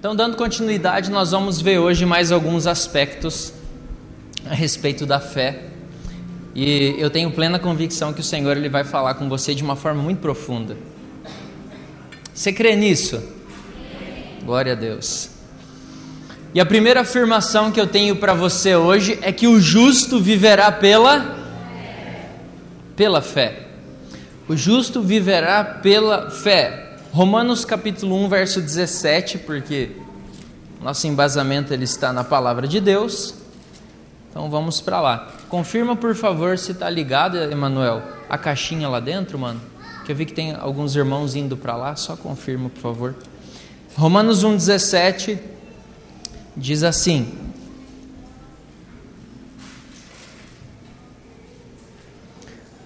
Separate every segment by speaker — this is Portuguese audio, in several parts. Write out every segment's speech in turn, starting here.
Speaker 1: Então, dando continuidade, nós vamos ver hoje mais alguns aspectos a respeito da fé. E eu tenho plena convicção que o Senhor ele vai falar com você de uma forma muito profunda. Você crê nisso? Glória a Deus. E a primeira afirmação que eu tenho para você hoje é que o justo viverá pela fé. O justo viverá pela fé. Romanos capítulo 1, verso 17, porque nosso embasamento ele está na palavra de Deus. Então vamos para lá. Confirma, por favor, se está ligado, Emanuel, a caixinha lá dentro, mano. Que eu vi que tem alguns irmãos indo para lá. Só confirma, por favor. Romanos 1, 17 diz assim: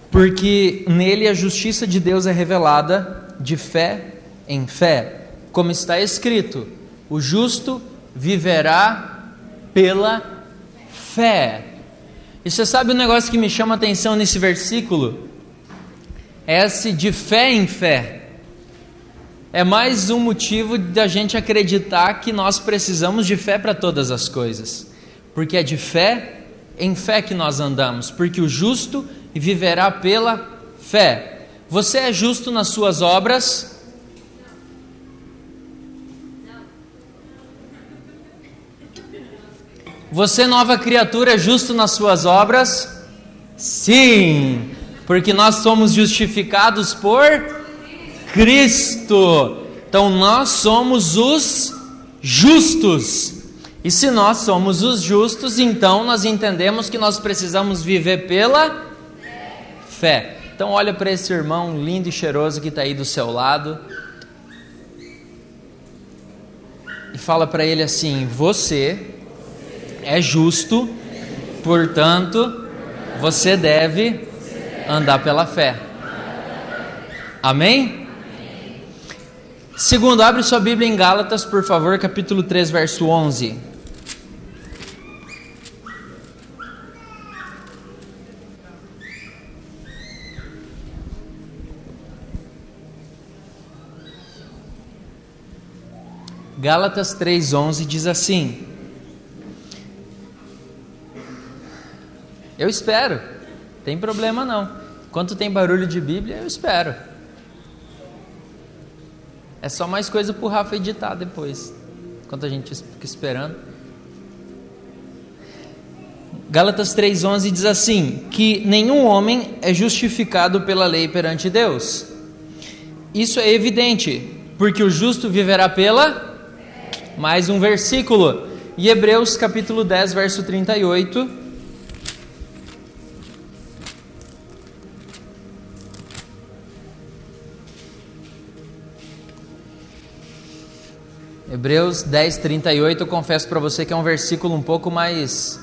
Speaker 1: porque nele a justiça de Deus é revelada de fé em fé, como está escrito: o justo viverá pela fé. E você sabe o negócio que me chama a atenção nesse versículo? É esse de fé em fé. É mais um motivo da gente acreditar que nós precisamos de fé para todas as coisas, porque é de fé em fé que nós andamos, porque o justo viverá pela fé. Você é justo nas suas obras? Você, nova criatura, é justo nas suas obras? Sim, porque nós somos justificados por Cristo. Então nós somos os justos. E se nós somos os justos, então nós entendemos que nós precisamos viver pela fé. Então olha para esse irmão lindo e cheiroso que está aí do seu lado e fala para ele assim: você é justo, portanto você deve andar pela fé. Amém? Segundo, abre sua Bíblia em Gálatas, por favor, capítulo 3, verso 11. Gálatas 3:11 diz assim: eu espero, tem problema não. Enquanto tem barulho de Bíblia, eu espero. É só mais coisa pro Rafa editar depois, enquanto a gente fica esperando. Gálatas 3:11 diz assim: que nenhum homem é justificado pela lei perante Deus. Isso é evidente, porque o justo viverá pela... Mais um versículo, e Hebreus capítulo 10, verso 38. Hebreus 10, 38, eu confesso para você que é um versículo um pouco mais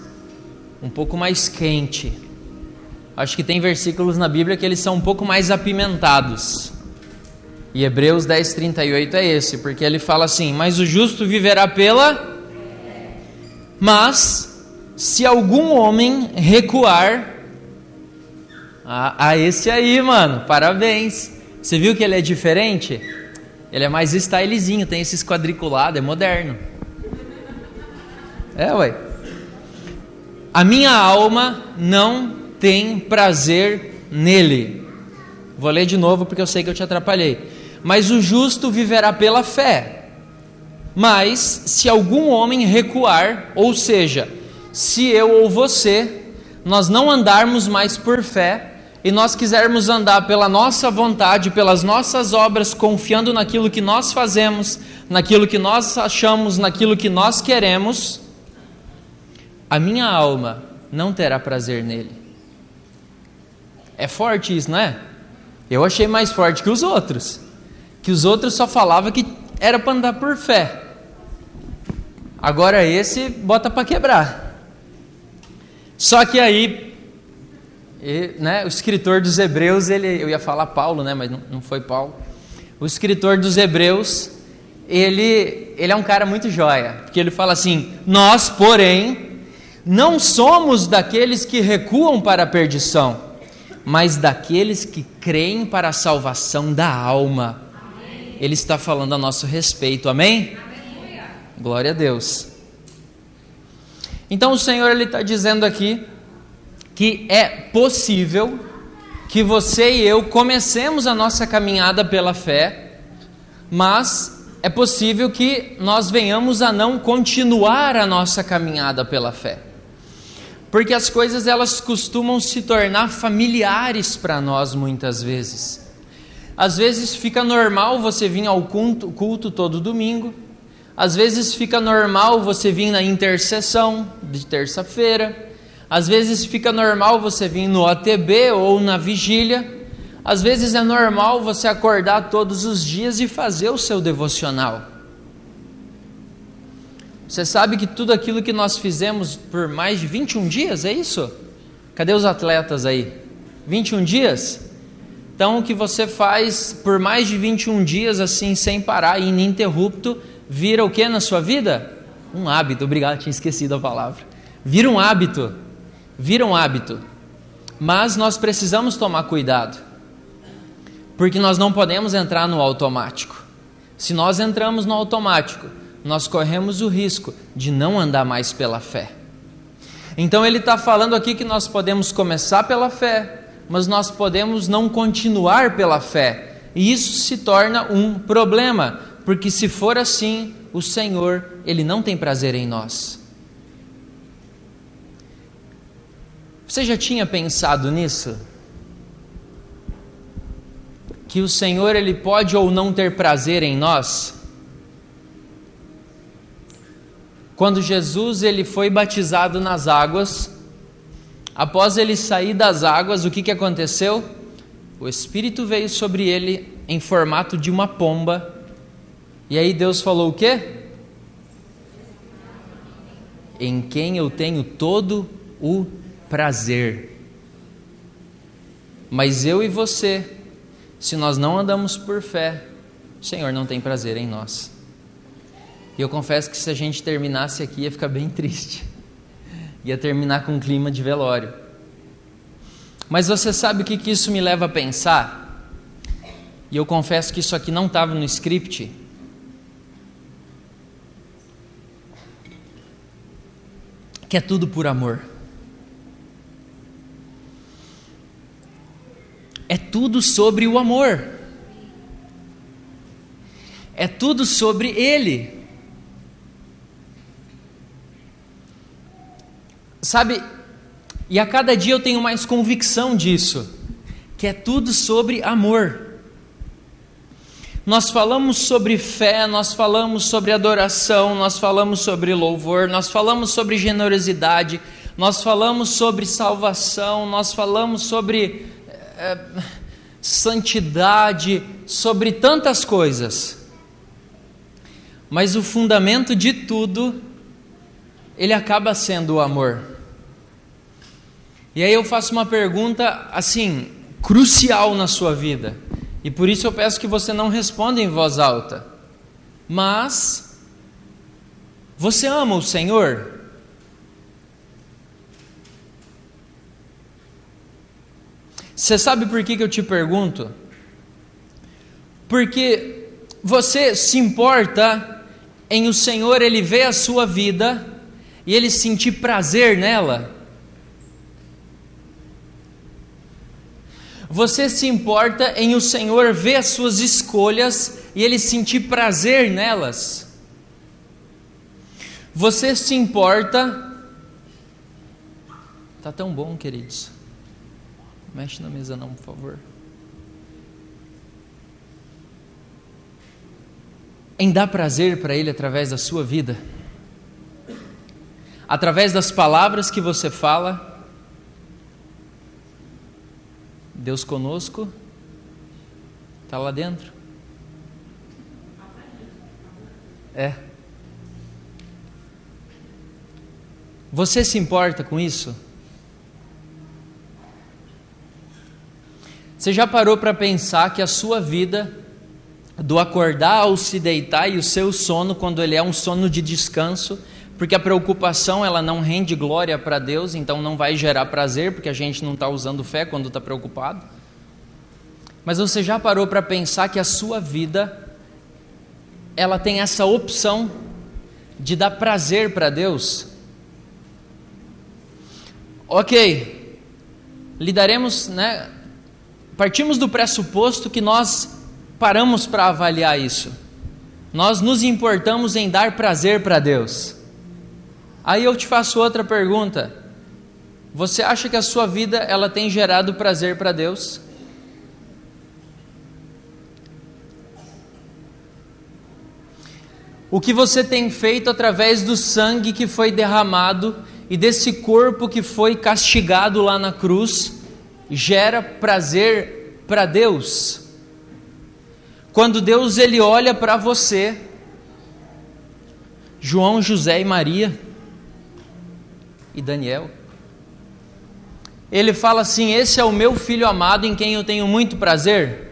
Speaker 1: quente. Acho que tem versículos na Bíblia que eles são um pouco mais apimentados. E Hebreus 10, 38 é esse, porque ele fala assim: mas o justo viverá pela... Mas, se algum homem recuar... esse aí, mano, parabéns. Você viu que ele é diferente? Ele é mais stylezinho, tem esses quadriculados, é moderno. Ué. A minha alma não tem prazer nele. Vou ler de novo porque eu sei que eu te atrapalhei. Mas o justo viverá pela fé. Mas se algum homem recuar, ou seja, se eu ou você, nós não andarmos mais por fé, e nós quisermos andar pela nossa vontade, pelas nossas obras, confiando naquilo que nós fazemos, naquilo que nós achamos, naquilo que nós queremos, a minha alma não terá prazer nele. É forte isso, não é? Eu achei mais forte que os outros. Que os outros só falavam que era para andar por fé. Agora esse bota para quebrar. Só que aí, o escritor dos Hebreus, eu ia falar Paulo, mas não foi Paulo. O escritor dos Hebreus, ele é um cara muito joia, porque ele fala assim: nós, porém, não somos daqueles que recuam para a perdição, mas daqueles que creem para a salvação da alma. Ele está falando a nosso respeito, amém? Glória a Deus. Então o Senhor está dizendo aqui que é possível que você e eu comecemos a nossa caminhada pela fé, mas é possível que nós venhamos a não continuar a nossa caminhada pela fé. Porque as coisas elas costumam se tornar familiares para nós muitas vezes. Às vezes fica normal você vir ao culto todo domingo. Às vezes fica normal você vir na intercessão de terça-feira. Às vezes fica normal você vir no OTB ou na vigília. Às vezes é normal você acordar todos os dias e fazer o seu devocional. Você sabe que tudo aquilo que nós fizemos por mais de 21 dias, é isso? Cadê os atletas aí? 21 dias? Então o que você faz por mais de 21 dias assim, sem parar, ininterrupto, vira o que na sua vida? Um hábito. Obrigado, tinha esquecido a palavra. Vira um hábito. Vira um hábito. Mas nós precisamos tomar cuidado, porque nós não podemos entrar no automático. Se nós entramos no automático, nós corremos o risco de não andar mais pela fé. Então ele está falando aqui que nós podemos começar pela fé, mas nós podemos não continuar pela fé. E isso se torna um problema, porque se for assim, o Senhor, Ele não tem prazer em nós. Você já tinha pensado nisso? Que o Senhor, Ele pode ou não ter prazer em nós? Quando Jesus ele foi batizado nas águas, após ele sair das águas, o que aconteceu? O Espírito veio sobre ele em formato de uma pomba. E aí Deus falou o quê? Em quem eu tenho todo o prazer. Mas eu e você, se nós não andamos por fé, o Senhor não tem prazer em nós. E eu confesso que se a gente terminasse aqui ia ficar bem triste. Ia terminar com um clima de velório. Mas você sabe o que isso me leva a pensar? E eu confesso que isso aqui não estava no script. Que é tudo por amor. É tudo sobre o amor. É tudo sobre Ele. Sabe, e a cada dia eu tenho mais convicção disso, que é tudo sobre amor. Nós falamos sobre fé, nós falamos sobre adoração, nós falamos sobre louvor, nós falamos sobre generosidade, nós falamos sobre salvação, nós falamos sobre santidade, sobre tantas coisas. Mas o fundamento de tudo, ele acaba sendo o amor. E aí eu faço uma pergunta assim, crucial na sua vida. E por isso eu peço que você não responda em voz alta. Mas, você ama o Senhor? Você sabe por que eu te pergunto? Porque você se importa em o Senhor, Ele ver a sua vida e Ele sentir prazer nela? Você se importa em o Senhor ver as suas escolhas e Ele sentir prazer nelas? Você se importa... Tá tão bom, queridos. Mexe na mesa não, por favor. Em dar prazer para Ele através da sua vida? Através das palavras que você fala? Deus conosco, está lá dentro? É. Você se importa com isso? Você já parou para pensar que a sua vida, do acordar ao se deitar e o seu sono, quando ele é um sono de descanso, porque a preocupação ela não rende glória para Deus, então não vai gerar prazer, porque a gente não está usando fé quando está preocupado. Mas você já parou para pensar que a sua vida, ela tem essa opção de dar prazer para Deus? Ok, lidaremos, né? Partimos do pressuposto que nós paramos para avaliar isso. Nós nos importamos em dar prazer para Deus. Aí eu te faço outra pergunta. Você acha que a sua vida ela tem gerado prazer para Deus? O que você tem feito através do sangue que foi derramado e desse corpo que foi castigado lá na cruz, gera prazer para Deus? Quando Deus ele olha para você, João, José e Maria e Daniel, ele fala assim: esse é o meu filho amado em quem eu tenho muito prazer.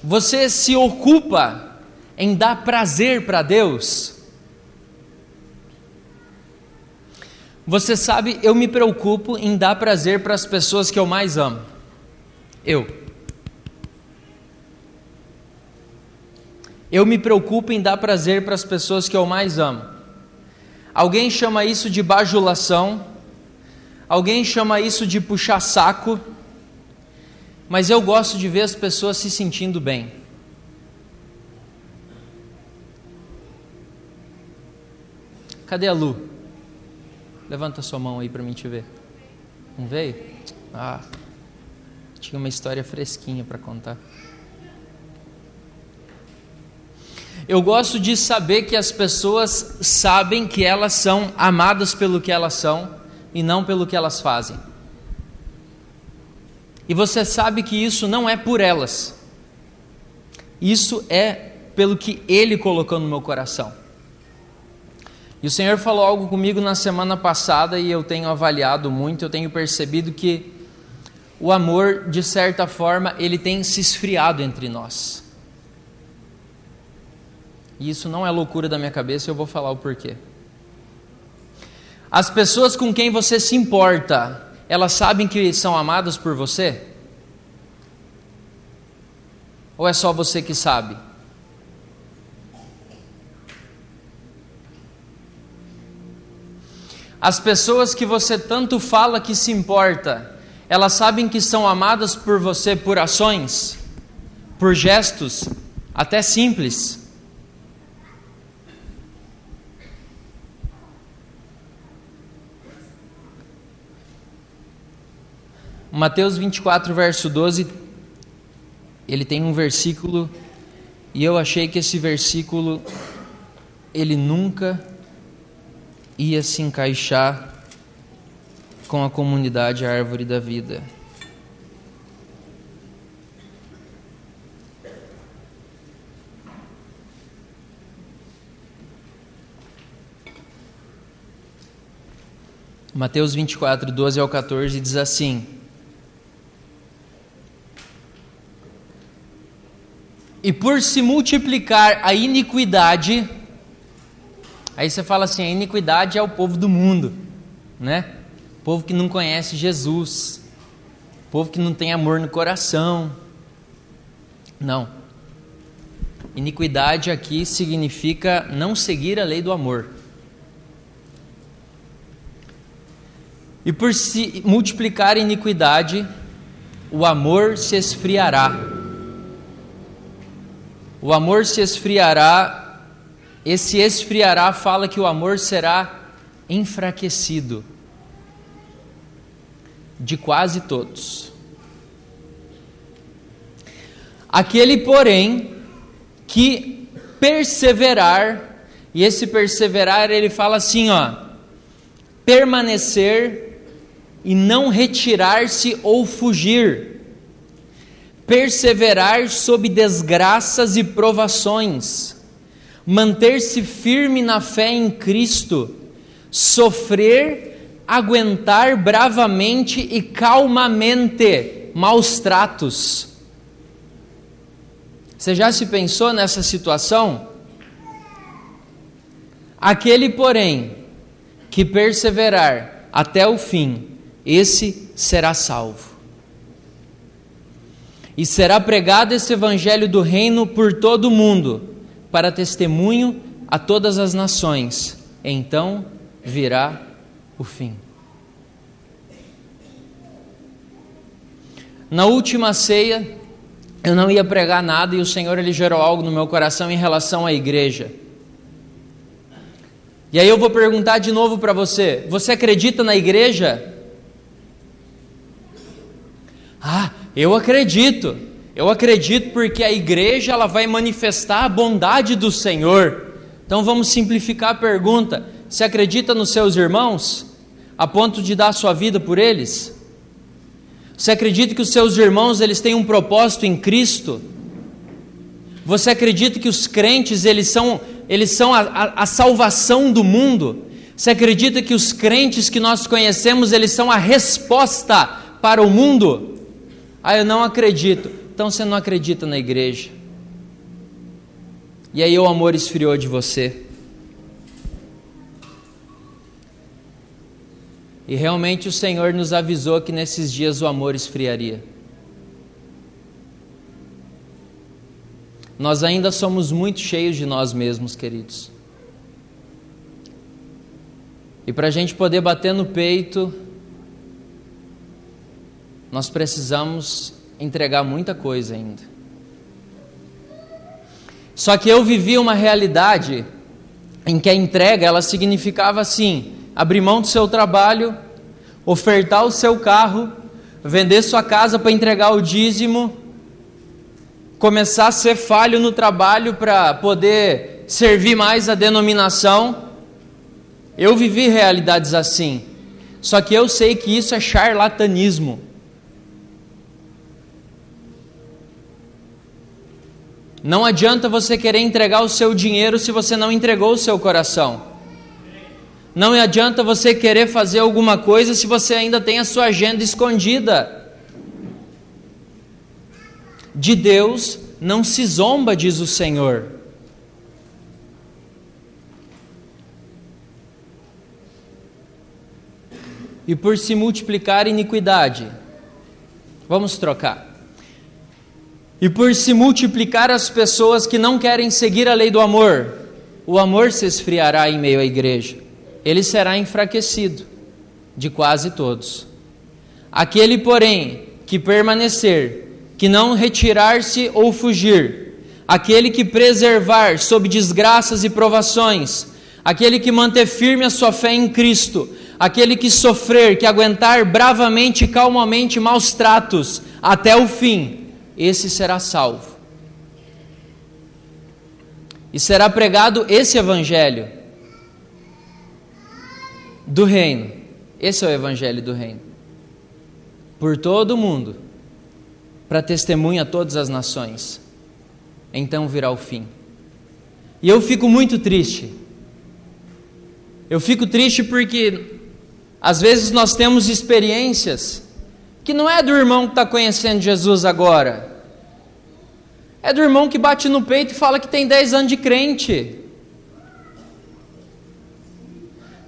Speaker 1: Você se ocupa em dar prazer para Deus? Você sabe, eu me preocupo em dar prazer para as pessoas que eu mais amo. Eu me preocupo em dar prazer para as pessoas que eu mais amo. Alguém chama isso de bajulação, alguém chama isso de puxar saco, mas eu gosto de ver as pessoas se sentindo bem. Cadê a Lu? Levanta sua mão aí para mim te ver. Não veio? Tinha uma história fresquinha para contar. Eu gosto de saber que as pessoas sabem que elas são amadas pelo que elas são e não pelo que elas fazem. E você sabe que isso não é por elas. Isso é pelo que Ele colocou no meu coração. E o Senhor falou algo comigo na semana passada e eu tenho avaliado muito, eu tenho percebido que o amor, de certa forma, ele tem se esfriado entre nós. E isso não é loucura da minha cabeça, eu vou falar o porquê. As pessoas com quem você se importa, elas sabem que são amadas por você? Ou é só você que sabe? As pessoas que você tanto fala que se importa, elas sabem que são amadas por você por ações, por gestos, até simples. Mateus 24, verso 12, ele tem um versículo, e eu achei que esse versículo, ele nunca ia se encaixar com a comunidade Árvore da Vida. Mateus 24, 12 ao 14 diz assim: e por se multiplicar a iniquidade, aí você fala assim, a iniquidade é o povo do mundo, né? O povo que não conhece Jesus, o povo que não tem amor no coração. Não. Iniquidade aqui significa não seguir a lei do amor. E por se multiplicar a iniquidade, o amor se esfriará. O amor se esfriará. Esse esfriará fala que o amor será enfraquecido de quase todos. Aquele, porém, que perseverar, e esse perseverar ele fala assim, permanecer e não retirar-se ou fugir, perseverar sob desgraças e provações, manter-se firme na fé em Cristo, sofrer, aguentar bravamente e calmamente maus tratos. Você já se pensou nessa situação? Aquele, porém, que perseverar até o fim, esse será salvo. E será pregado esse evangelho do reino por todo o mundo, para testemunho a todas as nações. Então virá o fim. Na última ceia, eu não ia pregar nada e o Senhor ele gerou algo no meu coração em relação à igreja. E aí eu vou perguntar de novo para você: você acredita na igreja? Eu acredito. Eu acredito porque a igreja ela vai manifestar a bondade do Senhor. Então vamos simplificar a pergunta: você acredita nos seus irmãos a ponto de dar a sua vida por eles? Você acredita que os seus irmãos eles têm um propósito em Cristo? Você acredita que os crentes eles são a salvação do mundo? Você acredita que os crentes que nós conhecemos eles são a resposta para o mundo? Eu não acredito. Então você não acredita na igreja. E aí o amor esfriou de você. E realmente o Senhor nos avisou que nesses dias o amor esfriaria. Nós ainda somos muito cheios de nós mesmos, queridos. E para a gente poder bater no peito, nós precisamos entregar muita coisa ainda. Só que eu vivi uma realidade em que a entrega, ela significava assim: abrir mão do seu trabalho, ofertar o seu carro, vender sua casa para entregar o dízimo, começar a ser falho no trabalho para poder servir mais a denominação. Eu vivi realidades assim. Só que eu sei que isso é charlatanismo. Não adianta você querer entregar o seu dinheiro se você não entregou o seu coração. Não adianta você querer fazer alguma coisa se você ainda tem a sua agenda escondida. De Deus não se zomba, diz o Senhor. E por se multiplicar iniquidade, vamos trocar. E por se multiplicar as pessoas que não querem seguir a lei do amor, o amor se esfriará em meio à igreja. Ele será enfraquecido de quase todos. Aquele, porém, que permanecer, que não retirar-se ou fugir, aquele que preservar sob desgraças e provações, aquele que manter firme a sua fé em Cristo, aquele que sofrer, que aguentar bravamente e calmamente maus tratos até o fim, esse será salvo. E será pregado esse evangelho do reino. Esse é o evangelho do reino. Por todo o mundo, para testemunha a todas as nações. Então virá o fim. E eu fico muito triste. Eu fico triste porque às vezes nós temos experiências que não é do irmão que está conhecendo Jesus agora. É do irmão que bate no peito e fala que tem 10 anos de crente.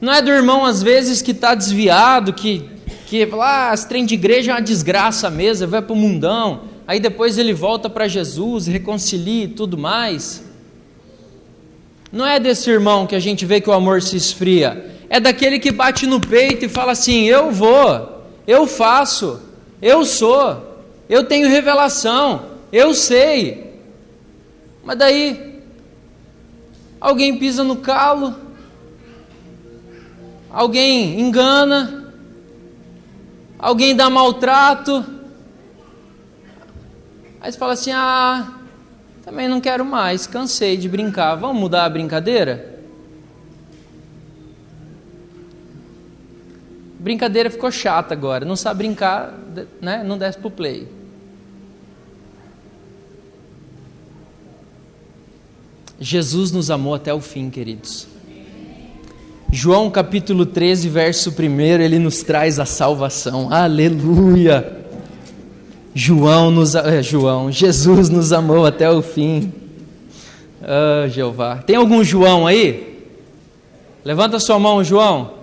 Speaker 1: Não é do irmão às vezes que está desviado, que esse trem de igreja é uma desgraça mesmo, vai para o mundão, aí depois ele volta para Jesus, reconcilia e tudo mais. Não é desse irmão que a gente vê que o amor se esfria, é daquele que bate no peito e fala assim: eu vou, eu faço, eu sou, eu tenho revelação, eu sei. Mas daí alguém pisa no calo, alguém engana, alguém dá maltrato, aí você fala assim: também não quero mais, cansei de brincar, vamos mudar a brincadeira? Brincadeira ficou chata agora, não sabe brincar, né? Não desce pro play. Jesus nos amou até o fim, queridos. João capítulo 13, verso 1, ele nos traz a salvação. Aleluia! Jesus nos amou até o fim. Jeová. Tem algum João aí? Levanta sua mão, João.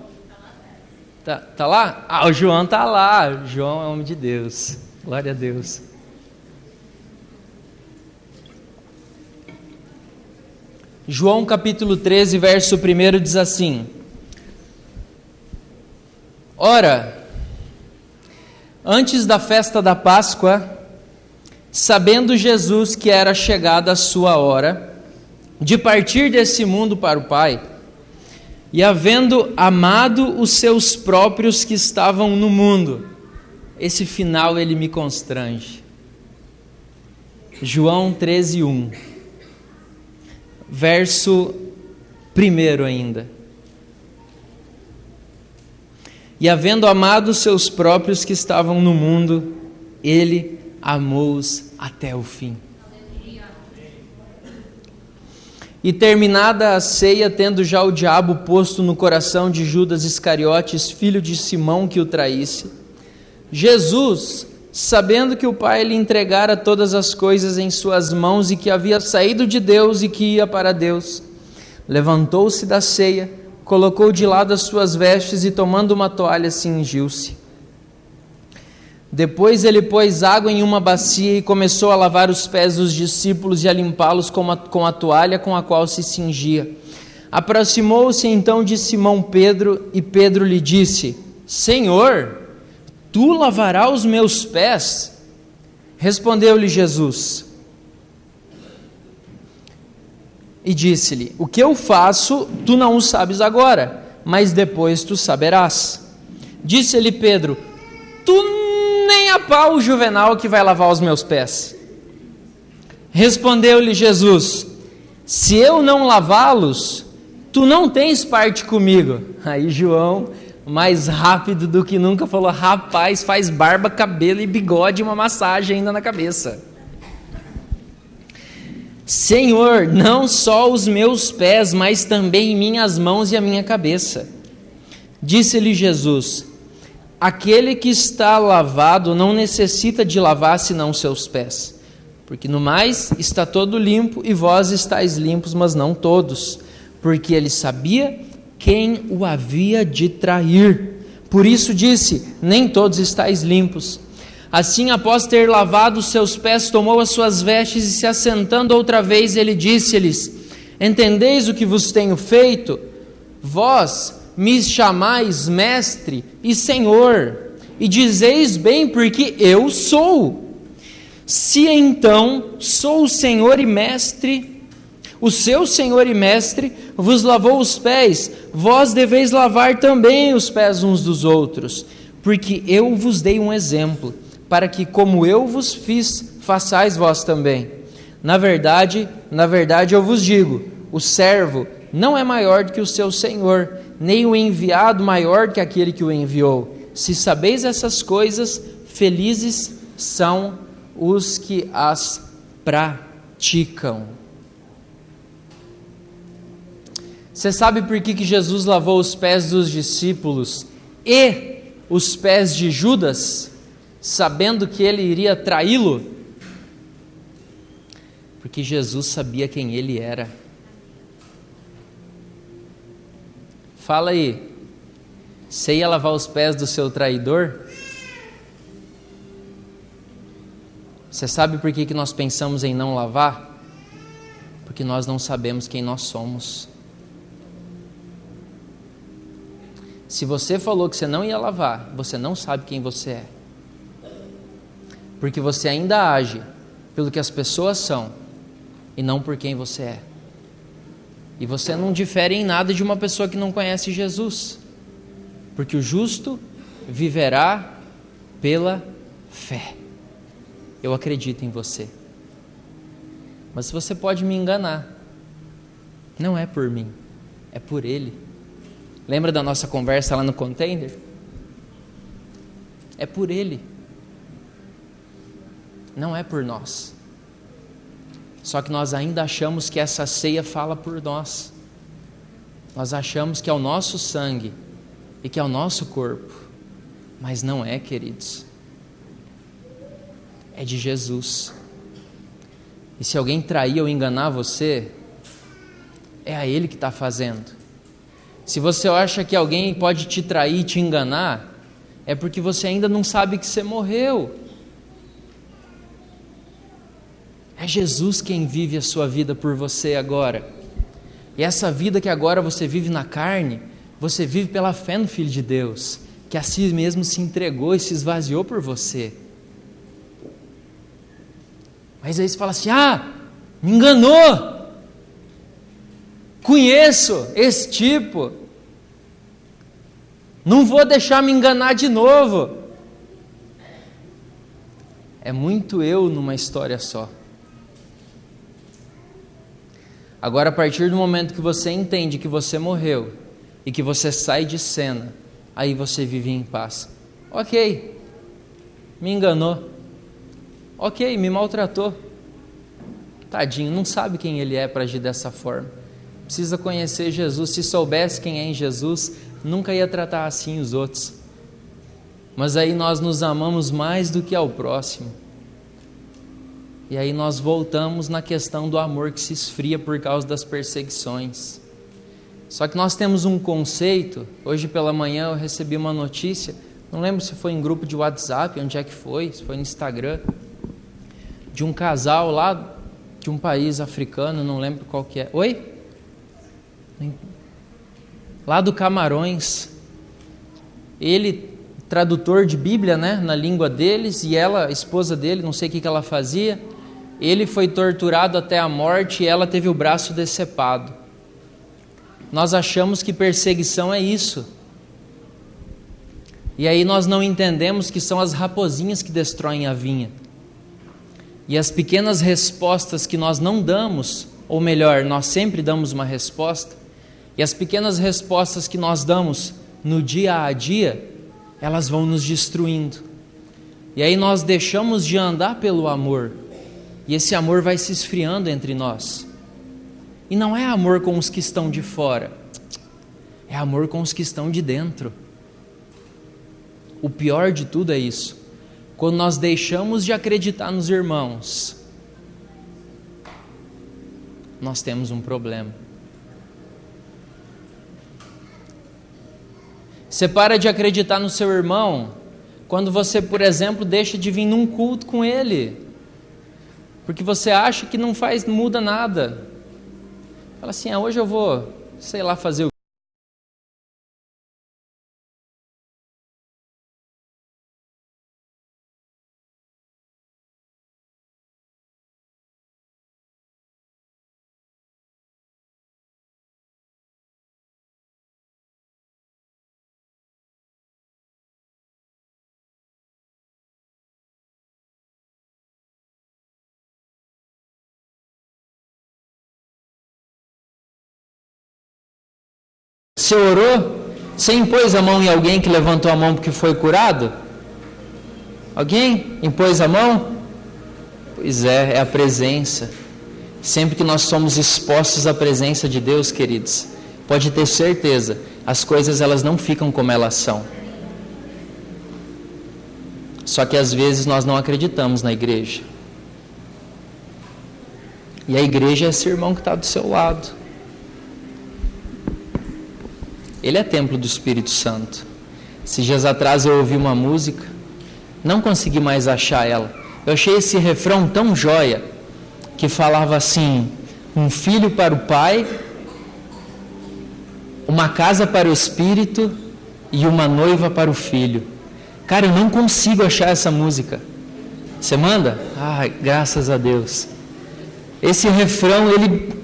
Speaker 1: Tá lá? O João tá lá. João é homem de Deus. Glória a Deus. João capítulo 13, verso 1 diz assim: Ora, antes da festa da Páscoa, sabendo Jesus que era chegada a sua hora de partir desse mundo para o Pai, e havendo amado os seus próprios que estavam no mundo, esse final ele me constrange. João 13, 1, verso 1 ainda. E havendo amado os seus próprios que estavam no mundo, ele amou-os até o fim. E terminada a ceia, tendo já o diabo posto no coração de Judas Iscariotes, filho de Simão, que o traísse, Jesus, sabendo que o Pai lhe entregara todas as coisas em suas mãos e que havia saído de Deus e que ia para Deus, levantou-se da ceia, colocou de lado as suas vestes e, tomando uma toalha, cingiu-se. Depois ele pôs água em uma bacia e começou a lavar os pés dos discípulos e a limpá-los com a toalha com a qual se cingia. Aproximou-se então de Simão Pedro e Pedro lhe disse: Senhor, tu lavarás os meus pés? Respondeu-lhe Jesus e disse-lhe: O que eu faço, tu não o sabes agora, mas depois tu saberás. Disse-lhe Pedro: Tu nem a pau o Juvenal que vai lavar os meus pés. Respondeu-lhe Jesus: Se eu não lavá-los, tu não tens parte comigo. Aí João, mais rápido do que nunca, falou: Rapaz, faz barba, cabelo e bigode, uma massagem ainda na cabeça. Senhor, não só os meus pés, mas também minhas mãos e a minha cabeça. Disse-lhe Jesus: Aquele que está lavado não necessita de lavar senão seus pés, porque no mais está todo limpo, e vós estáis limpos, mas não todos, porque ele sabia quem o havia de trair. Por isso disse: Nem todos estáis limpos. Assim, após ter lavado os seus pés, tomou as suas vestes e, se assentando outra vez, ele disse-lhes: Entendeis o que vos tenho feito? Vós me chamais mestre e senhor, e dizeis bem, porque eu sou. Se então sou o Senhor e mestre, o seu Senhor e mestre vos lavou os pés, vós deveis lavar também os pés uns dos outros, porque eu vos dei um exemplo, para que, como eu vos fiz, façais vós também. Na verdade eu vos digo: o servo não é maior do que o seu senhor, nem o enviado maior que aquele que o enviou. Se sabeis essas coisas, felizes são os que as praticam. Você sabe por que Jesus lavou os pés dos discípulos e os pés de Judas, sabendo que ele iria traí-lo? Porque Jesus sabia quem ele era. Fala aí, você ia lavar os pés do seu traidor? Você sabe por que nós pensamos em não lavar? Porque nós não sabemos quem nós somos. Se você falou que você não ia lavar, você não sabe quem você é. Porque você ainda age pelo que as pessoas são e não por quem você é. E você não difere em nada de uma pessoa que não conhece Jesus, porque o justo viverá pela fé. Eu acredito em você. Mas você pode me enganar. Não é por mim, é por Ele. Lembra da nossa conversa lá no container? É por Ele. Não é por nós. Só que nós ainda achamos que essa ceia fala por nós. Nós achamos que é o nosso sangue e que é o nosso corpo. Mas não é, queridos. É de Jesus. E se alguém trair ou enganar você, é a Ele que está fazendo. Se você acha que alguém pode te trair e te enganar, é porque você ainda não sabe que você morreu. É Jesus quem vive a sua vida por você agora. E essa vida que agora você vive na carne, você vive pela fé no Filho de Deus, que a si mesmo se entregou e se esvaziou por você. Mas aí você fala assim: me enganou, conheço esse tipo, não vou deixar me enganar de novo. É muito eu numa história só. Agora, a partir do momento que você entende que você morreu e que você sai de cena, aí você vive em paz. Ok, me enganou. Ok, me maltratou. Tadinho, não sabe quem ele é para agir dessa forma. Precisa conhecer Jesus. Se soubesse quem é em Jesus, nunca ia tratar assim os outros. Mas aí nós nos amamos mais do que ao próximo. E aí nós voltamos na questão do amor que se esfria por causa das perseguições. Só que nós temos um conceito. Hoje pela manhã eu recebi uma notícia, não lembro se foi em grupo de WhatsApp, onde é que foi, se foi no Instagram, de um casal lá de um país africano, não lembro qual que é. Oi? Lá do Camarões. Ele, tradutor de Bíblia, né, na língua deles, e ela, a esposa dele, não sei o que ela fazia, ele foi torturado até a morte e ela teve o braço decepado. Nós achamos que perseguição é isso. E aí nós não entendemos que são as raposinhas que destroem a vinha. E as pequenas respostas que nós não damos, ou melhor, nós sempre damos uma resposta, e as pequenas respostas que nós damos no dia a dia, elas vão nos destruindo. E aí nós deixamos de andar pelo amor, e esse amor vai se esfriando entre nós. E não é amor com os que estão de fora, é amor com os que estão de dentro. O pior de tudo é isso. Quando nós deixamos de acreditar nos irmãos, nós temos um problema. Você para de acreditar no seu irmão quando você, por exemplo, deixa de vir num culto com ele, porque você acha que não muda nada. Fala assim: hoje eu vou, sei lá, fazer o Você orou? Você impôs a mão em alguém que levantou a mão porque foi curado? Alguém impôs a mão? Pois é a presença. Sempre que nós somos expostos à presença de Deus, queridos, pode ter certeza, as coisas elas não ficam como elas são. Só que às vezes nós não acreditamos na igreja. E a igreja é esse irmão que está do seu lado. Ele é templo do Espírito Santo. Esses dias atrás eu ouvi uma música, não consegui mais achar ela. Eu achei esse refrão tão joia, que falava assim: um filho para o pai, uma casa para o Espírito e uma noiva para o filho. Cara, eu não consigo achar essa música. Você manda? Ai, graças a Deus. Esse refrão, ele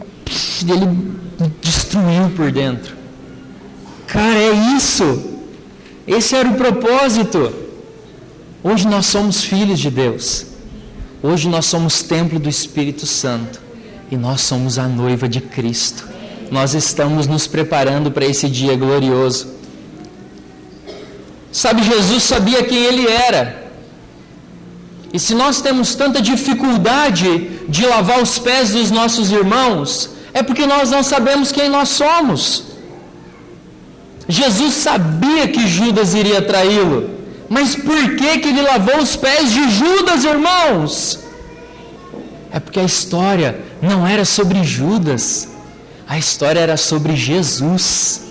Speaker 1: destruiu por dentro. Cara, é isso. Esse era o propósito. Hoje nós somos filhos de Deus. Hoje nós somos templo do Espírito Santo. E nós somos a noiva de Cristo. Nós estamos nos preparando para esse dia glorioso. Sabe, Jesus sabia quem Ele era. E se nós temos tanta dificuldade de lavar os pés dos nossos irmãos, é porque nós não sabemos quem nós somos. Jesus sabia que Judas iria traí-lo, mas por que Ele lavou os pés de Judas, irmãos? É porque a história não era sobre Judas, a história era sobre Jesus,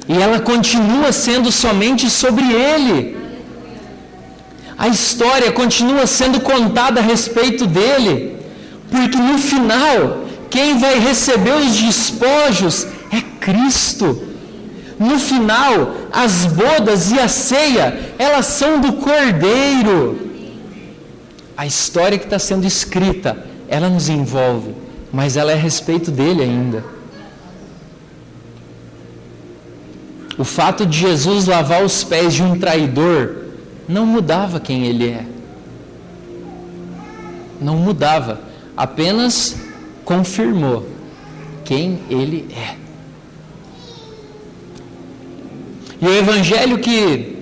Speaker 1: e ela continua sendo somente sobre Ele. A história continua sendo contada a respeito dele, porque no final, quem vai receber os despojos é Cristo. No final, as bodas e a ceia, elas são do Cordeiro. A história que está sendo escrita, ela nos envolve, mas ela é a respeito dele ainda. O fato de Jesus lavar os pés de um traidor não mudava quem ele é. Não mudava, apenas confirmou quem ele é. E o evangelho que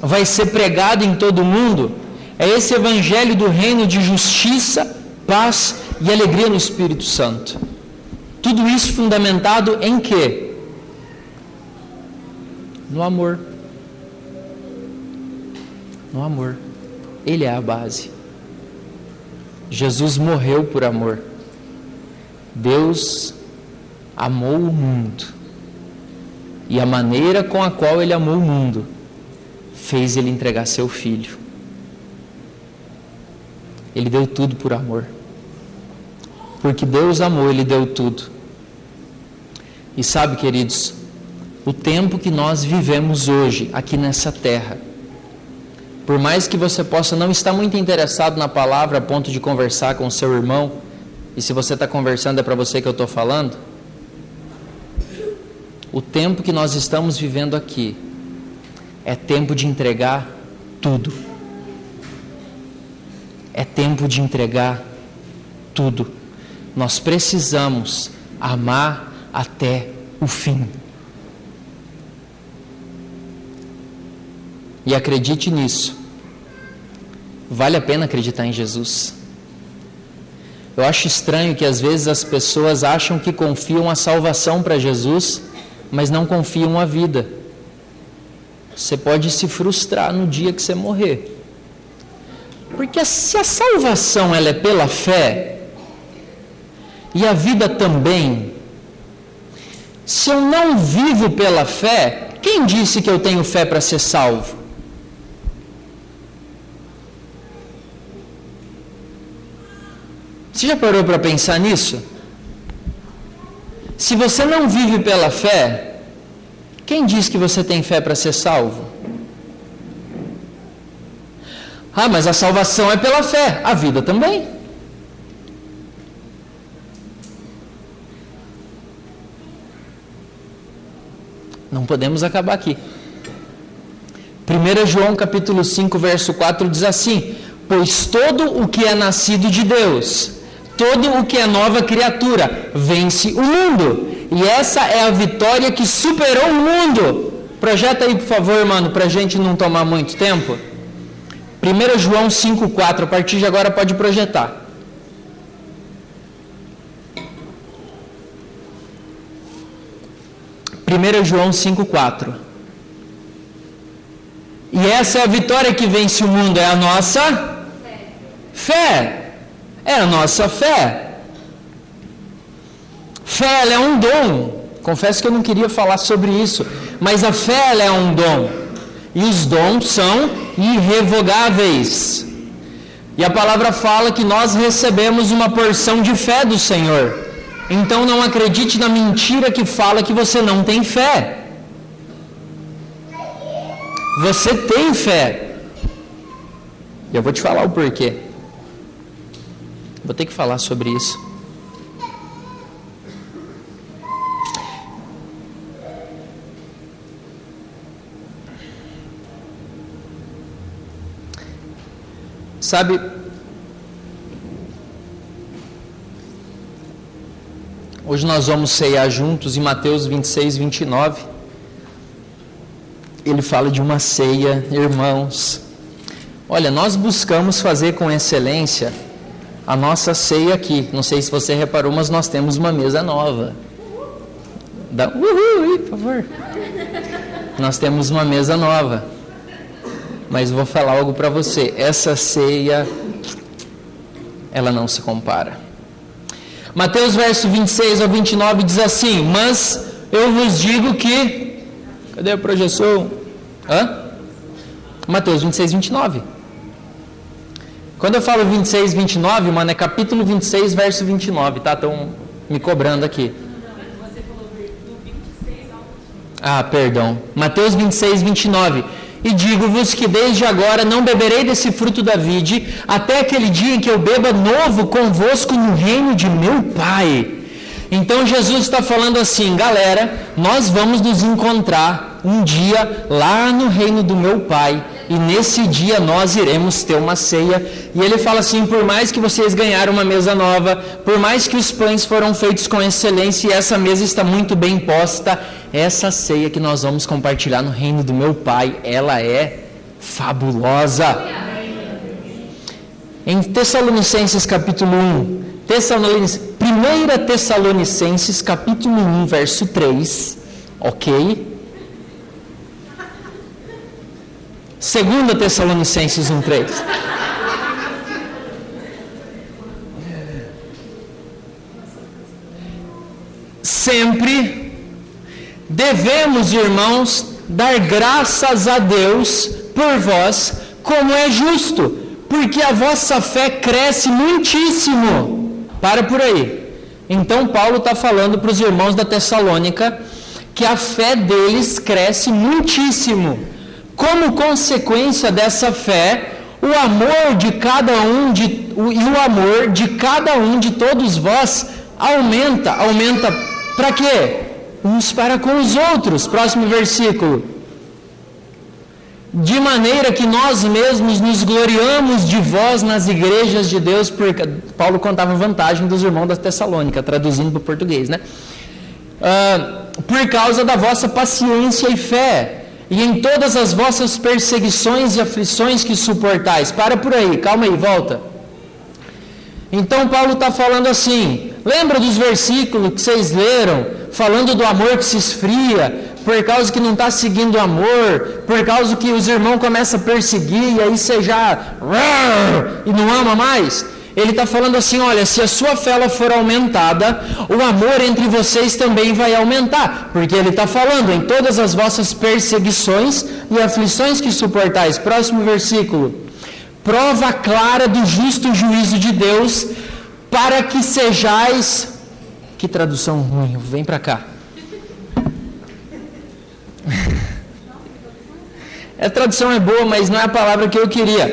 Speaker 1: vai ser pregado em todo o mundo é esse evangelho do reino de justiça, paz e alegria no Espírito Santo. Tudo isso fundamentado em quê? No amor. No amor. Ele é a base. Jesus morreu por amor. Deus amou o mundo. E a maneira com a qual ele amou o mundo fez ele entregar seu filho. Ele deu tudo por amor. Porque Deus amou, ele deu tudo. E sabe, queridos, o tempo que nós vivemos hoje, aqui nessa terra, por mais que você possa não estar muito interessado na palavra a ponto de conversar com o seu irmão, e se você está conversando é para você que eu estou falando, o tempo que nós estamos vivendo aqui é tempo de entregar tudo. É tempo de entregar tudo. Nós precisamos amar até o fim. E acredite nisso. Vale a pena acreditar em Jesus. Eu acho estranho que às vezes as pessoas acham que confiam a salvação para Jesus, mas não confiam a vida. Você pode se frustrar no dia que você morrer. Porque se a salvação ela é pela fé, e a vida também, se eu não vivo pela fé, quem disse que eu tenho fé para ser salvo? Você já parou para pensar nisso? Se você não vive pela fé, quem diz que você tem fé para ser salvo? Ah, mas a salvação é pela fé, a vida também. Não podemos acabar aqui. 1 João capítulo 5, verso 4 diz assim: pois todo o que é nascido de Deus, todo o que é nova criatura, vence o mundo. E essa é a vitória que superou o mundo. Projeta aí, por favor, mano, para a gente não tomar muito tempo. 1 João 5,4, a partir de agora pode projetar. João 5,4. E essa é a vitória que vence o mundo, é a nossa fé. É a nossa fé. Fé, ela é um dom. Confesso que eu não queria falar sobre isso, mas a fé, ela é um dom. E os dons são irrevogáveis. E a palavra fala que nós recebemos uma porção de fé do Senhor. Então não acredite na mentira que fala que você não tem fé. Você tem fé. E eu vou te falar o porquê. Vou ter que falar sobre isso. Sabe, hoje nós vamos ceiar juntos em Mateus 26, 29. Ele fala de uma ceia, irmãos. Olha, nós buscamos fazer com excelência a nossa ceia aqui. Não sei se você reparou, mas nós temos uma mesa nova. Dá uhul aí, por favor. Nós temos uma mesa nova. Mas vou falar algo para você. Essa ceia, ela não se compara. Mateus verso 26 ao 29 diz assim: mas eu vos digo que... Cadê a projeção? Mateus 26, 29. Quando eu falo 26, 29, mano, é capítulo 26, verso 29, tá? Estão me cobrando aqui.
Speaker 2: Você falou do 26 ao 29.
Speaker 1: Ah, perdão. Mateus 26, 29. E digo-vos que desde agora não beberei desse fruto da vide, até aquele dia em que eu beba novo convosco no reino de meu Pai. Então Jesus está falando assim, galera, nós vamos nos encontrar um dia lá no reino do meu Pai, e nesse dia nós iremos ter uma ceia. E ele fala assim, por mais que vocês ganharam uma mesa nova, por mais que os pães foram feitos com excelência e essa mesa está muito bem posta, essa ceia que nós vamos compartilhar no reino do meu Pai, ela é fabulosa. Em Tessalonicenses capítulo 1, 1 Tessalonicenses capítulo 1, verso 3, ok? 2 Tessalonicenses 1, 3. Sempre devemos, irmãos, dar graças a Deus por vós, como é justo, porque a vossa fé cresce muitíssimo. Para por aí. Então Paulo está falando para os irmãos da Tessalônica que a fé deles cresce muitíssimo. Como consequência dessa fé, o amor de cada um e o amor de cada um de todos vós aumenta para quê? Uns para com os outros. Próximo versículo. De maneira que nós mesmos nos gloriamos de vós nas igrejas de Deus, porque Paulo contava vantagem dos irmãos da Tessalônica, traduzindo para o português, né? Por causa da vossa paciência e fé, e em todas as vossas perseguições e aflições que suportais. Para por aí, calma aí, volta. Então Paulo está falando assim, lembra dos versículos que vocês leram, falando do amor que se esfria, por causa que não está seguindo o amor, por causa que os irmãos começam a perseguir, e aí você já e não ama mais? Ele está falando assim, olha, se a sua fé ela for aumentada, o amor entre vocês também vai aumentar, porque ele está falando em todas as vossas perseguições e aflições que suportais. Próximo versículo. Prova clara do justo juízo de Deus, para que sejais... Que tradução ruim, vem para cá. A tradução é boa, mas não é a palavra que eu queria.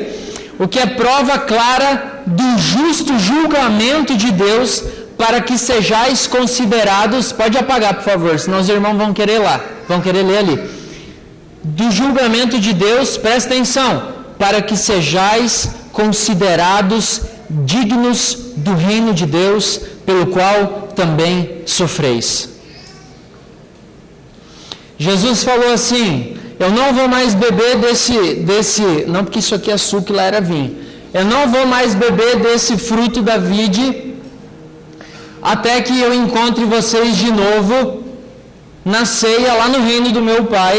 Speaker 1: O que é prova clara do justo julgamento de Deus, para que sejais considerados... Pode apagar, por favor, senão os irmãos vão querer ler ali. Do julgamento de Deus, presta atenção, para que sejais considerados dignos do reino de Deus, pelo qual também sofreis. Jesus falou assim, eu não vou mais beber desse, não porque isso aqui é suco e lá era vinho, eu não vou mais beber desse fruto da vide, até que eu encontre vocês de novo, na ceia, lá no reino do meu Pai.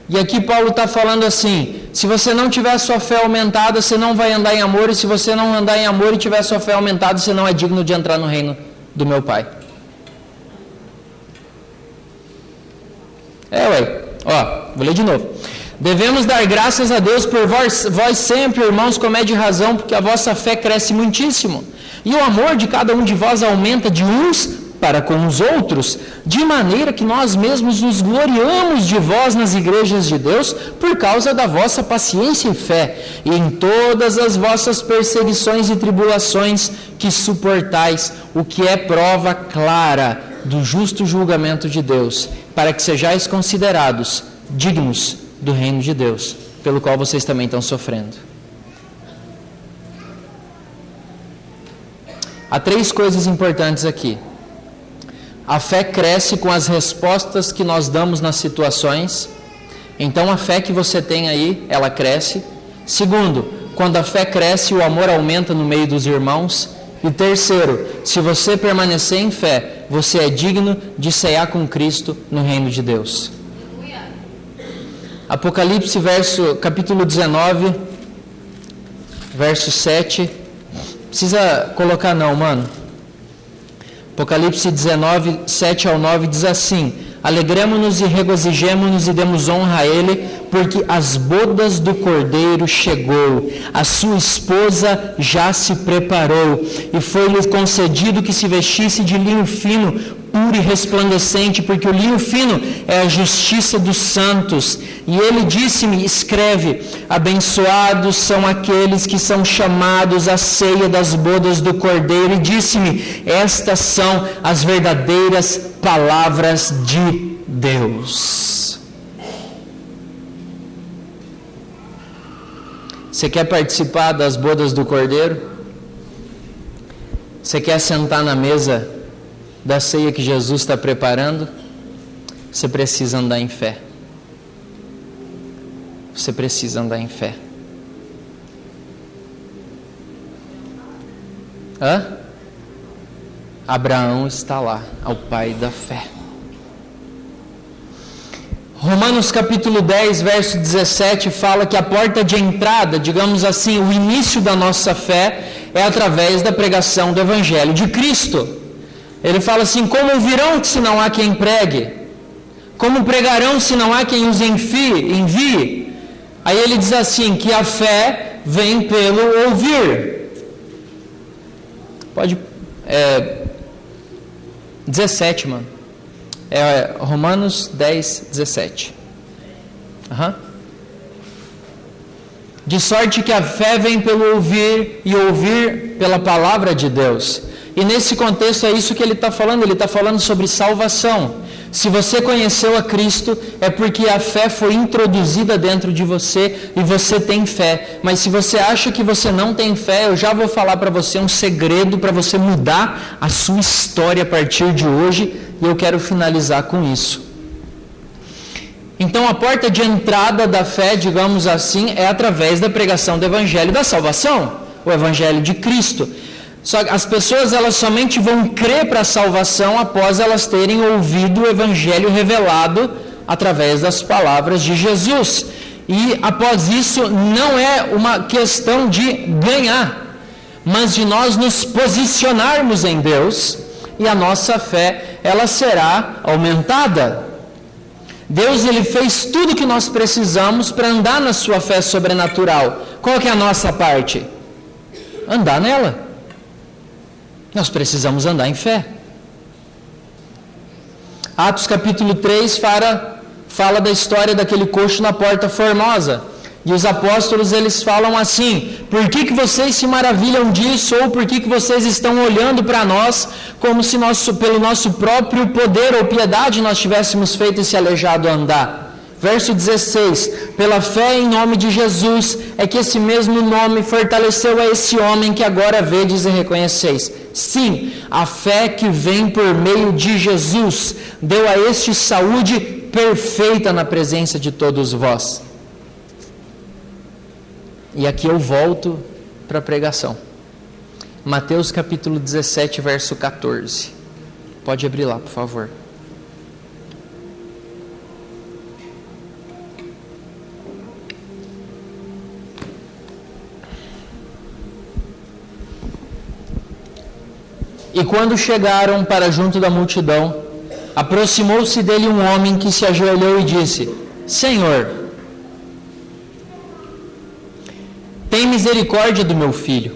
Speaker 1: E aqui Paulo está falando assim, se você não tiver sua fé aumentada, você não vai andar em amor, e se você não andar em amor e tiver sua fé aumentada, você não é digno de entrar no reino do meu Pai. Vou ler de novo. Devemos dar graças a Deus por vós sempre, irmãos, como é de razão, porque a vossa fé cresce muitíssimo, e o amor de cada um de vós aumenta de uns para com os outros, de maneira que nós mesmos nos gloriamos de vós nas igrejas de Deus, por causa da vossa paciência e fé, e em todas as vossas perseguições e tribulações que suportais, o que é prova clara do justo julgamento de Deus, para que sejais considerados dignos do reino de Deus, pelo qual vocês também estão sofrendo. Há 3 coisas importantes aqui. A fé cresce com as respostas que nós damos nas situações. Então a fé que você tem aí, ela cresce. Segundo, quando a fé cresce, o amor aumenta no meio dos irmãos. E terceiro, se você permanecer em fé, você é digno de cear com Cristo no reino de Deus. Apocalipse capítulo 19, verso 7. Precisa colocar não, mano. Apocalipse 19, 7 ao 9 diz assim: Alegremo-nos e regozijemo-nos e demos honra a Ele, porque as bodas do Cordeiro chegou, a sua esposa já se preparou, e foi-lhe concedido que se vestisse de linho fino, puro e resplandecente, porque o linho fino é a justiça dos santos. E ele disse-me, escreve, abençoados são aqueles que são chamados à ceia das bodas do Cordeiro. E disse-me, estas são as verdadeiras palavras de Deus. Você quer participar das bodas do Cordeiro? Você quer sentar na mesa da ceia que Jesus está preparando? Você precisa andar em fé. Você precisa andar em fé. Abraão está lá, ao pai da fé. Romanos capítulo 10, verso 17, fala que a porta de entrada, digamos assim, o início da nossa fé, é através da pregação do Evangelho de Cristo. Ele fala assim, como ouvirão se não há quem pregue? Como pregarão se não há quem os envie? Aí ele diz assim, que a fé vem pelo ouvir. Pode... 17, mano. Romanos 10, 17. De sorte que a fé vem pelo ouvir, e ouvir pela palavra de Deus. E nesse contexto é isso que ele está falando. Ele está falando sobre salvação. Se você conheceu a Cristo, é porque a fé foi introduzida dentro de você e você tem fé. Mas se você acha que você não tem fé, eu já vou falar para você um segredo para você mudar a sua história a partir de hoje. E eu quero finalizar com isso. Então a porta de entrada da fé, digamos assim, é através da pregação do Evangelho da salvação, o Evangelho de Cristo. Só que as pessoas elas somente vão crer para a salvação após elas terem ouvido o Evangelho revelado através das palavras de Jesus. E após isso não é uma questão de ganhar, mas de nós nos posicionarmos em Deus e a nossa fé ela será aumentada. Deus ele fez tudo o que nós precisamos para andar na sua fé sobrenatural. Qual que é a nossa parte? Andar nela. Nós precisamos andar em fé. Atos capítulo 3 fala da história daquele coxo na Porta Formosa. E os apóstolos eles falam assim, por que vocês se maravilham disso? Ou por que vocês estão olhando para nós como se pelo nosso próprio poder ou piedade nós tivéssemos feito esse aleijado andar? Verso 16, pela fé em nome de Jesus, é que esse mesmo nome fortaleceu a esse homem que agora vedes e reconheceis. Sim, a fé que vem por meio de Jesus, deu a este saúde perfeita na presença de todos vós. E aqui eu volto para a pregação. Mateus capítulo 17, verso 14. Pode abrir lá, por favor. E quando chegaram para junto da multidão, aproximou-se dele um homem que se ajoelhou e disse, Senhor, tem misericórdia do meu filho.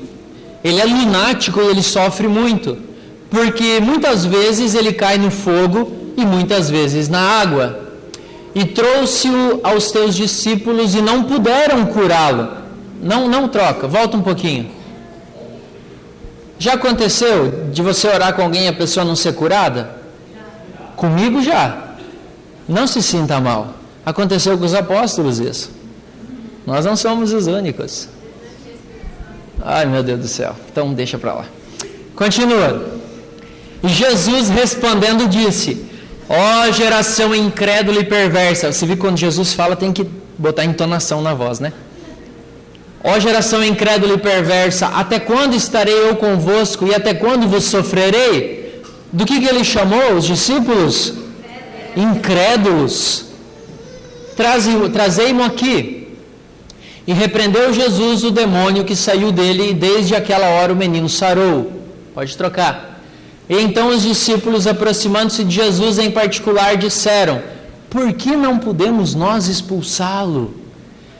Speaker 1: Ele é lunático e ele sofre muito, porque muitas vezes ele cai no fogo e muitas vezes na água. E trouxe-o aos teus discípulos e não puderam curá-lo. Não troca, volta um pouquinho. Já aconteceu de você orar com alguém e a pessoa não ser curada? Comigo já. Não se sinta mal. Aconteceu com os apóstolos isso. Nós não somos os únicos. Ai, meu Deus do céu. Então deixa para lá. Continua. E Jesus respondendo disse, ó geração incrédula e perversa. Você viu quando Jesus fala tem que botar entonação na voz, né? Ó geração incrédula e perversa, até quando estarei eu convosco e até quando vos sofrerei? Do que ele chamou os discípulos? Incrédulos. Trazei-mo aqui. E repreendeu Jesus o demônio que saiu dele e desde aquela hora o menino sarou. Pode trocar. E então os discípulos, aproximando-se de Jesus em particular, disseram: por que não podemos nós expulsá-lo?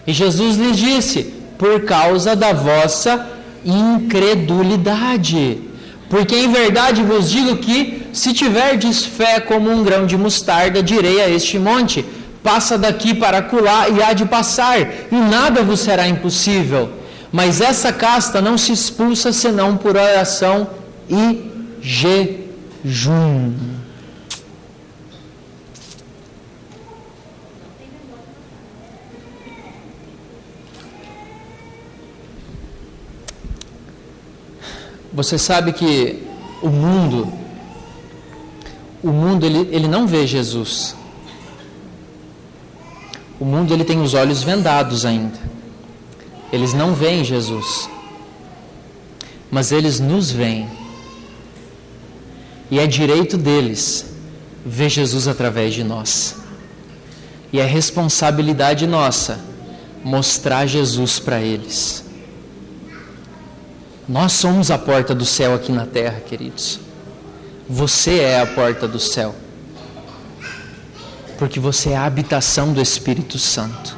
Speaker 1: E Jesus lhes disse: por causa da vossa incredulidade. Porque em verdade vos digo que, se tiverdes fé como um grão de mostarda, direi a este monte: passa daqui para acolá, e há de passar, e nada vos será impossível. Mas essa casta não se expulsa senão por oração e jejum. Você sabe que o mundo ele não vê Jesus. O mundo ele tem os olhos vendados ainda. Eles não veem Jesus. Mas eles nos veem. E é direito deles ver Jesus através de nós. E é responsabilidade nossa mostrar Jesus para eles. Nós somos a porta do céu aqui na terra, queridos. Você é a porta do céu. Porque você é a habitação do Espírito Santo.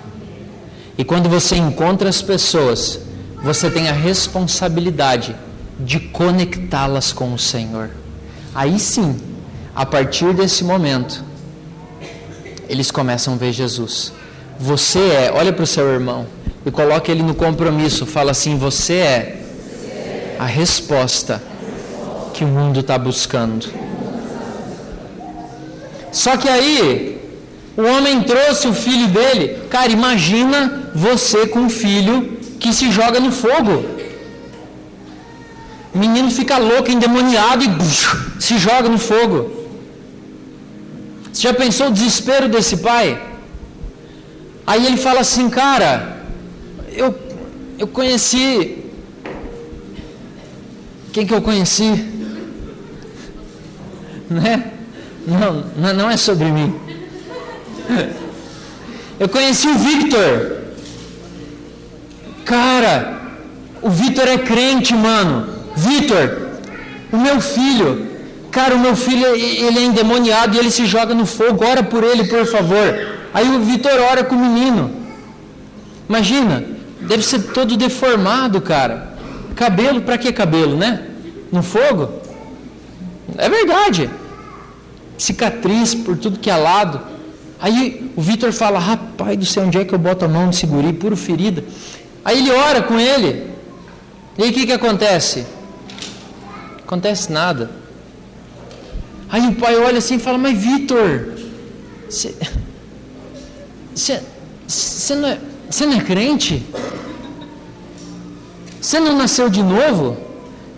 Speaker 1: E quando você encontra as pessoas, você tem a responsabilidade de conectá-las com o Senhor. Aí sim, a partir desse momento, eles começam a ver Jesus. Você é, olha para o seu irmão e coloque ele no compromisso. Fala assim: você é a resposta que o mundo está buscando. Só que aí, o homem trouxe o filho dele. Cara, imagina você com um filho que se joga no fogo. O menino fica louco, endemoniado e se joga no fogo. Você já pensou o desespero desse pai? Aí ele fala assim: cara, eu conheci... Quem que eu conheci? Né? Não é sobre mim. Eu conheci o Victor. Cara, o Victor é crente, mano. Victor, o meu filho. Cara, o meu filho, ele é endemoniado e ele se joga no fogo. Ora por ele, por favor. Aí o Victor ora com o menino. Imagina, deve ser todo deformado, cara. Cabelo, pra que cabelo, né? No fogo? É verdade. Cicatriz por tudo que é lado. Aí o Victor fala: rapaz do céu, onde é que eu boto a mão nesse guri? Puro ferida. Aí ele ora com ele. E aí o que acontece? Não acontece nada. Aí o pai olha assim e fala: mas Victor, você não é crente? Você não nasceu de novo?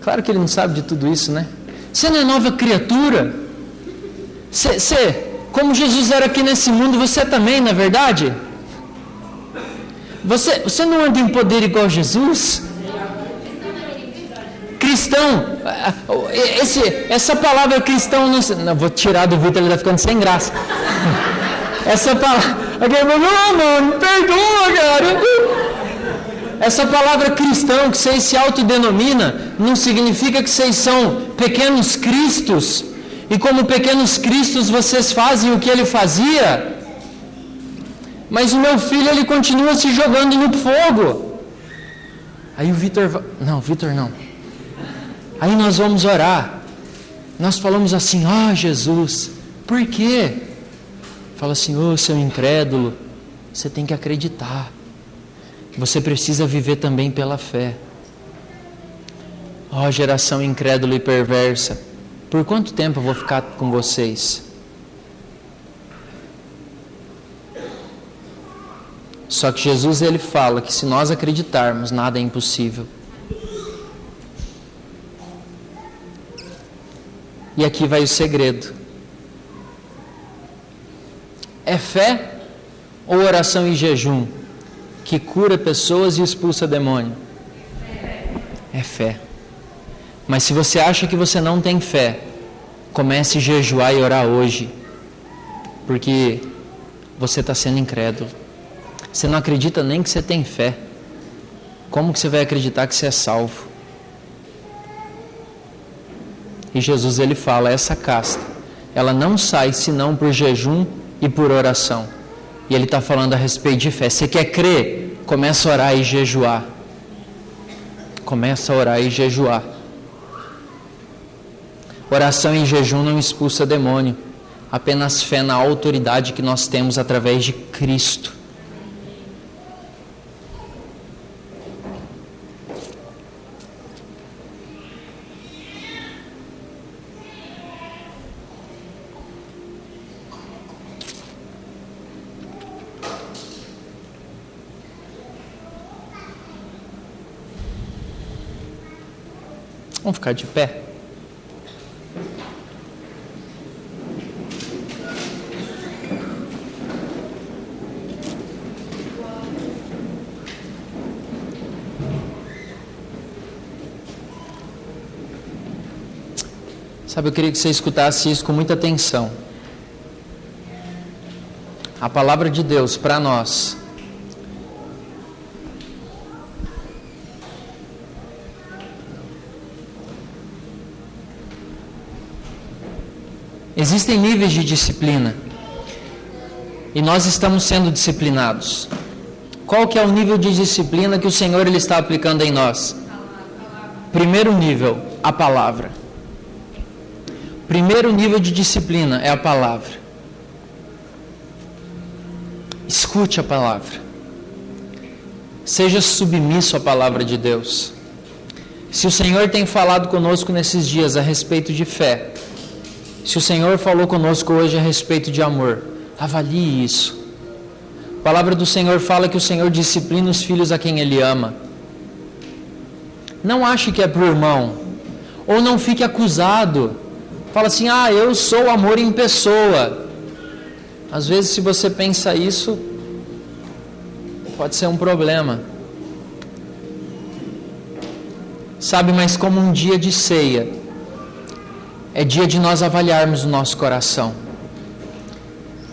Speaker 1: Claro que ele não sabe de tudo isso, né? Você não é nova criatura? Como Jesus era aqui nesse mundo, você também, não é verdade? Você não anda em poder igual Jesus? Cristão, essa palavra cristão, não vou tirar do Vitor, ele está ficando sem graça. Essa palavra, não, mano, perdoa, cara. Essa palavra cristão que vocês se autodenomina, não significa que vocês são pequenos cristos, e como pequenos cristos vocês fazem o que ele fazia. Mas o meu filho, ele continua se jogando no fogo. Aí o Vitor, não. Aí nós vamos orar. Nós falamos assim: Jesus, por quê? Fala assim: seu incrédulo, você tem que acreditar. Você precisa viver também pela fé. Geração incrédula e perversa, por quanto tempo eu vou ficar com vocês? Só que Jesus, ele fala que se nós acreditarmos, nada é impossível. E aqui vai o segredo. É fé ou oração e jejum que cura pessoas e expulsa demônio? É fé. Mas se você acha que você não tem fé, comece a jejuar e orar hoje, porque você está sendo incrédulo. Você não acredita nem que você tem fé. Como que você vai acreditar que você é salvo? E Jesus ele fala, essa casta, ela não sai senão por jejum e por oração. E ele está falando a respeito de fé. Você quer crer? Começa a orar e jejuar. Começa a orar e jejuar. Oração e jejum não expulsa demônio. Apenas fé na autoridade que nós temos através de Cristo. Vamos ficar de pé. Sabe, eu queria que você escutasse isso com muita atenção. A palavra de Deus para nós existem níveis de disciplina e nós estamos sendo disciplinados. Qual que é o nível de disciplina que o Senhor ele está aplicando em nós? Primeiro nível, a palavra. Primeiro nível de disciplina é a palavra. Escute a palavra. Seja submisso à palavra de Deus. Se o Senhor tem falado conosco nesses dias a respeito de fé, se o Senhor falou conosco hoje a respeito de amor, avalie isso. A palavra do Senhor fala que o Senhor disciplina os filhos a quem Ele ama. Não ache que é para o irmão, ou não fique acusado. Fala assim, eu sou amor em pessoa. Às vezes, se você pensa isso, pode ser um problema. Sabe, mas como um dia de ceia, é dia de nós avaliarmos o nosso coração.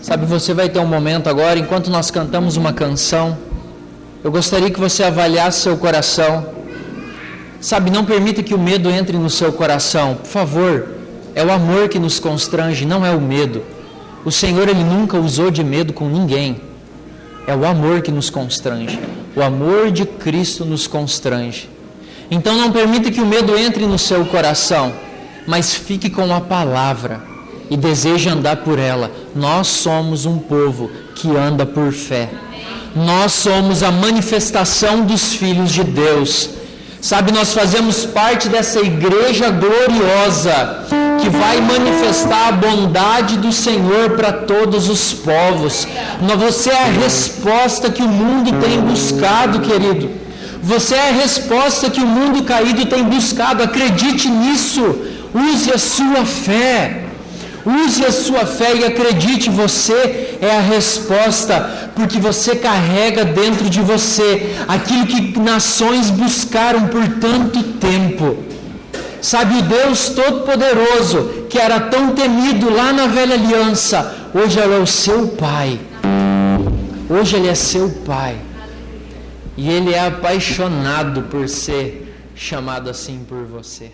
Speaker 1: Sabe, você vai ter um momento agora, enquanto nós cantamos uma canção, eu gostaria que você avaliasse seu coração. Sabe, não permita que o medo entre no seu coração, por favor. É o amor que nos constrange, não é o medo. O Senhor, Ele nunca usou de medo com ninguém. É o amor que nos constrange. O amor de Cristo nos constrange. Então não permita que o medo entre no seu coração, mas fique com a palavra e deseje andar por ela. Nós somos um povo que anda por fé. Nós somos a manifestação dos filhos de Deus. Sabe, nós fazemos parte dessa igreja gloriosa que vai manifestar a bondade do Senhor para todos os povos. Você é a resposta que o mundo tem buscado, querido. Você é a resposta que o mundo caído tem buscado. Acredite nisso. Use a sua fé. Use a sua fé e acredite, você é a resposta, porque você carrega dentro de você aquilo que nações buscaram por tanto tempo. Sabe, o Deus Todo-Poderoso, que era tão temido lá na velha aliança, hoje Ele é o seu Pai. Hoje Ele é seu Pai. E Ele é apaixonado por ser chamado assim por você.